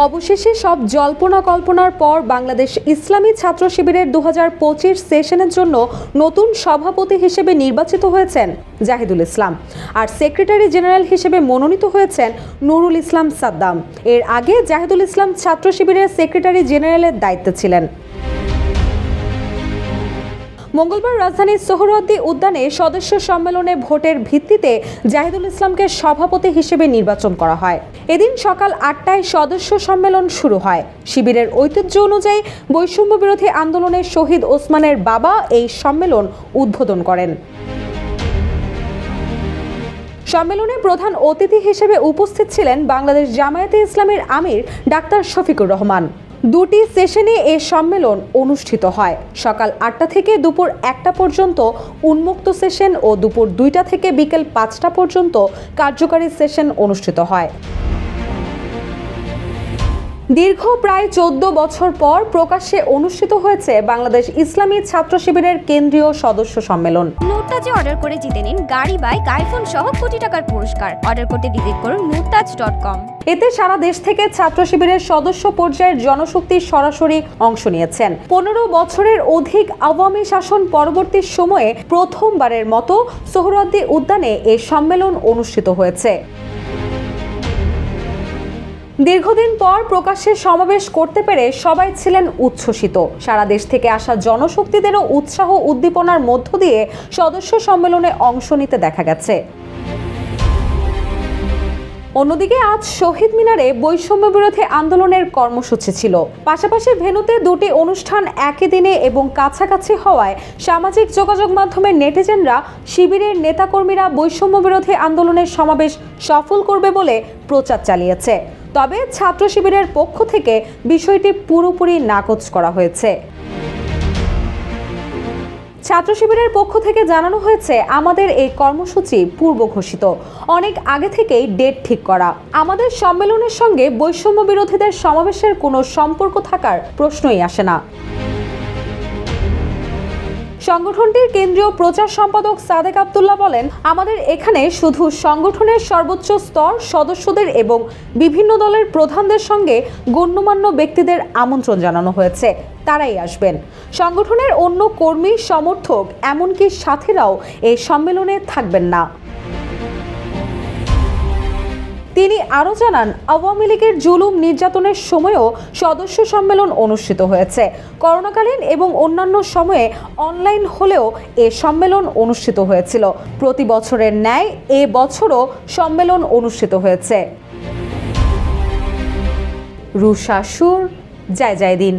অবশেষে সব জল্পনা কল্পনার পর বাংলাদেশ ইসলামী ছাত্র শিবিরের 2025 সেশনের জন্য নতুন সভাপতি হিসেবে নির্বাচিত হয়েছেন জাহিদুল ইসলাম, আর সেক্রেটারি জেনারেল হিসেবে মনোনীত হয়েছেন নুরুল ইসলাম সাদ্দাম। এর আগে জাহিদুল ইসলাম ছাত্র শিবিরের সেক্রেটারি জেনারেলের দায়িত্বে ছিলেন। মঙ্গলবার রাজধানীর সোহরাওয়ার্দী উদ্যানে সদস্য সম্মেলনে ভোটের ভিত্তিতে জাহিদুল ইসলামকে সভাপতি হিসেবে নির্বাচন করা হয়। এদিন সকাল 8টায় সদস্য সম্মেলন শুরু হয়। শিবিরের ঐতিহ্য অনুযায়ী বৈষম্য বিরোধী আন্দোলনের শহীদ ওসমানের বাবা এই সম্মেলন উদ্বোধন করেন। সম্মেলনে প্রধান অতিথি হিসেবে উপস্থিত ছিলেন বাংলাদেশ জামায়াতে ইসলামীর আমির ডাক্তার শফিকুর রহমান। দুটি সেশনে এ সম্মেলন অনুষ্ঠিত হয়। সকাল 8টা থেকে দুপুর 1টা পর্যন্ত উন্মুক্ত সেশন ও দুপুর 2টা থেকে বিকেল 5টা পর্যন্ত কার্যকারী সেশন অনুষ্ঠিত হয়। দীর্ঘ প্রায় 14 বছর পর প্রকাশ্যে অনুষ্ঠিত হয়েছে বাংলাদেশ ইসলামী ছাত্র শিবিরের কেন্দ্রীয় সদস্য সম্মেলন। নুরতাজে অর্ডার করে জিতে নিন গাড়ি, বাইক, আইফোন সহ কোটি টাকার পুরস্কার। অর্ডার করতে ভিজিট করুন nurtaj.com। এতে সারা দেশ থেকে ছাত্র শিবিরের সদস্য পর্যায়ের জনশক্তি সরাসরি অংশ নিয়েছেন। 15 বছরের অধিক আওয়ামী শাসন পরবর্তী সময়ে প্রথমবারের মতো সোহরাওয়ার্দী উদ্যানে এ সম্মেলন অনুষ্ঠিত হয়েছে। দীর্ঘদিন পর প্রকাশ্যে সমাবেশ করতে পেরে সবাই ছিলেন উচ্ছ্বসিত। সারা দেশ থেকে আসা জনশক্তিদেরও উৎসাহ উদ্দীপনার মধ্য দিয়ে সদস্য সম্মেলনে অংশ নিতে দেখা গেছে। অন্যদিকে আজ শহীদ মিনারে বৈষম্য বিরোধী আন্দোলনের কর্মসূচি ছিল। পাশাপাশি ভেন্যুতে দুটি অনুষ্ঠান একই দিনে এবং কাছাকাছি হওয়ায় সামাজিক যোগাযোগ মাধ্যমের নেটিজেনরা শিবিরের নেতাকর্মীরা বৈষম্য বিরোধী আন্দোলনের সমাবেশ সফল করবে বলে প্রচার চালিয়েছে। তবে ছাত্র শিবিরের পক্ষ থেকে বিষয়টি পুরোপুরি নাকচ করা হয়েছে। ছাত্র শিবিরের পক্ষ থেকে জানানো হয়েছে, আমাদের এই কর্মসূচি পূর্ব ঘোষিত, অনেক আগে থেকেই ডেট ঠিক করা। আমাদের সম্মেলনের সঙ্গে বৈষম্য বিরোধীদের সমাবেশের কোনো সম্পর্ক থাকার প্রশ্নই আসে না। সংগঠনটির কেন্দ্রীয় প্রচার সম্পাদক সাদেক আব্দুল্লাহ বলেন, আমাদের এখানে শুধু সংগঠনের সর্বোচ্চ স্তর সদস্যদের এবং বিভিন্ন দলের প্রধানদের সঙ্গে গণ্যমান্য ব্যক্তিদের আমন্ত্রণ জানানো হয়েছে, তারাই আসবেন। সংগঠনের অন্য কর্মী, সমর্থক এমনকি সাথীরাও এই সম্মেলনে থাকবেন না। তিনি আরও জানান, আওয়ামী লীগের জুলুম নির্যাতনের সময়ও সদস্য সম্মেলন অনুষ্ঠিত হয়েছে। করোনাকালীন এবং অন্যান্য সময়ে অনলাইন হলেও এ সম্মেলন অনুষ্ঠিত হয়েছিল। প্রতি বছরের ন্যায় এ বছরও সম্মেলন অনুষ্ঠিত হয়েছে। রুশা সুর, জয় জয় দিন।